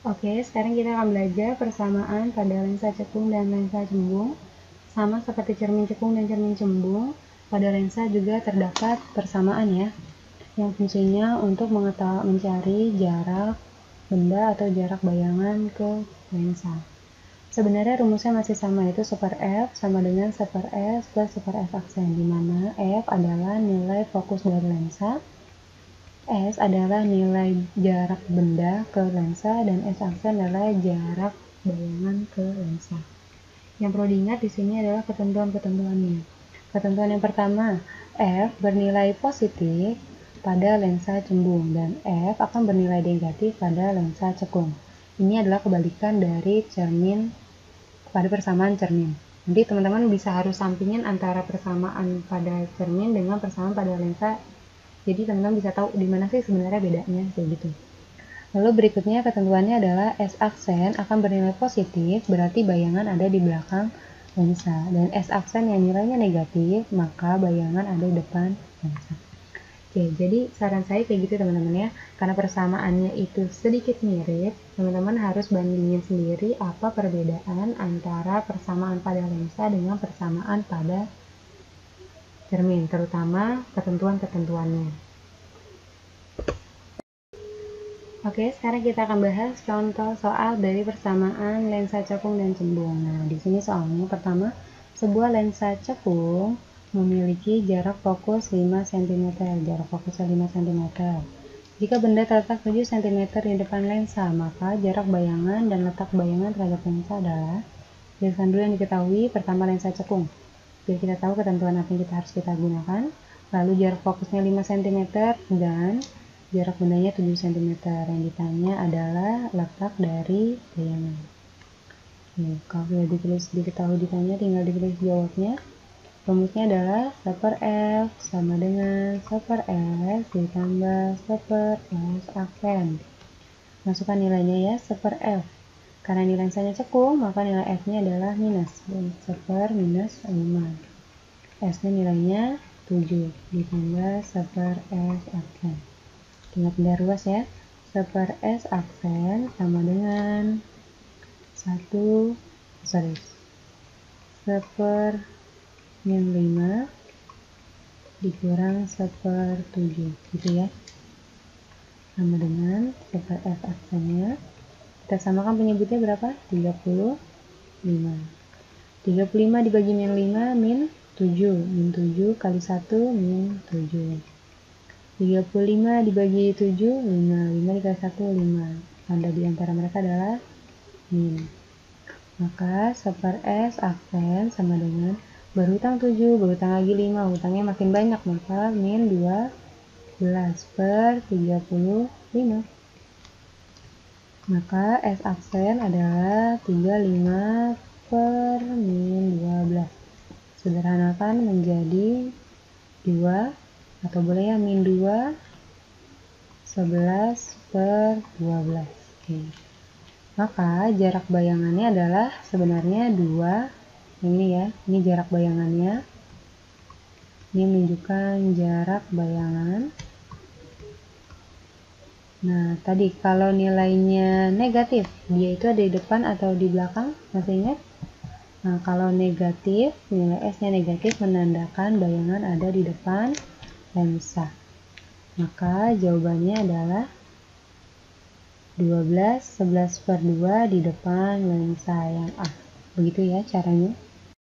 Oke, sekarang kita akan belajar persamaan pada lensa cekung dan lensa cembung. Sama seperti cermin cekung dan cermin cembung, pada lensa juga terdapat persamaan ya, yang fungsinya untuk mencari jarak benda atau jarak bayangan ke lensa. Sebenarnya rumusnya masih sama, yaitu 1/f sama dengan 1/s plus 1/f aksen, di mana f adalah nilai fokus dari lensa, S adalah nilai jarak benda ke lensa, dan S aksen adalah jarak bayangan ke lensa. Yang perlu diingat di sini adalah ketentuan-ketentuannya. Ketentuan yang pertama, F bernilai positif pada lensa cembung dan F akan bernilai negatif pada lensa cekung. Ini adalah kebalikan dari cermin pada persamaan cermin. Nanti teman-teman bisa harus sampingin antara persamaan pada cermin dengan persamaan pada lensa. Jadi teman-teman bisa tahu di mana sih sebenarnya bedanya kayak gitu. Lalu berikutnya ketentuannya adalah S aksen akan bernilai positif, berarti bayangan ada di belakang lensa. Dan S aksen yang nilainya negatif, maka bayangan ada di depan lensa. Oke, jadi saran saya kayak gitu teman-teman ya. Karena persamaannya itu sedikit mirip, teman-teman harus bandingin sendiri apa perbedaan antara persamaan pada lensa dengan persamaan pada cermin, terutama ketentuan-ketentuannya. Oke, sekarang kita akan bahas contoh soal dari persamaan lensa cekung dan cembung. Nah, di sini soalnya pertama, sebuah lensa cekung memiliki jarak fokus 5 cm, jarak fokusnya 5 cm. Jika benda terletak 7 cm di depan lensa, maka jarak bayangan dan letak bayangan terhadap lensa adalah, jelaskan dulu yang diketahui. Pertama, lensa cekung. Biar kita tahu ketentuan apa yang harus kita gunakan. Lalu jarak fokusnya 5 cm dan jarak bendanya 7 cm. Yang ditanya adalah letak dari bayangan. Kalau sudah diketahui ditanya, tinggal ditulis jawabnya. Rumusnya adalah 1/f sama dengan 1/s ditambah 1/s aksen. Masukkan nilainya ya, 1/f. Karena ini lensanya cekung, maka nilai f-nya adalah minus. 1/-5. S-nya nilainya 7 ditambah 1/s aksen. Tinggal pindah ruas ya. 1/s aksen sama dengan 1/5 dikurang 1/7 gitu ya, sama dengan 1/f aksennya. Kita samakan penyebutnya berapa? 35. 35 dibagi min 5 min 7. Min 7 kali 1 min 7. 35 dibagi 7, 5. 5 dikali 1, 5. Tanda di antara mereka adalah min. Maka 1/s aksen sama dengan berhutang 7, berhutang lagi 5. Hutangnya makin banyak, maka min 12/35. Maka S aksen adalah 35/min12. Sederhanakan menjadi 2, atau boleh ya min 2, 11/12. Oke. Maka jarak bayangannya adalah sebenarnya 2. Ini ya, ini jarak bayangannya. Ini menunjukkan jarak bayangan. Nah, tadi kalau nilainya negatif, dia itu ada di depan atau di belakang? Masih ingat? Nah, kalau negatif, nilai S-nya negatif menandakan bayangan ada di depan lensa. Maka jawabannya adalah 12/11/2 di depan lensa yang A. Begitu ya caranya.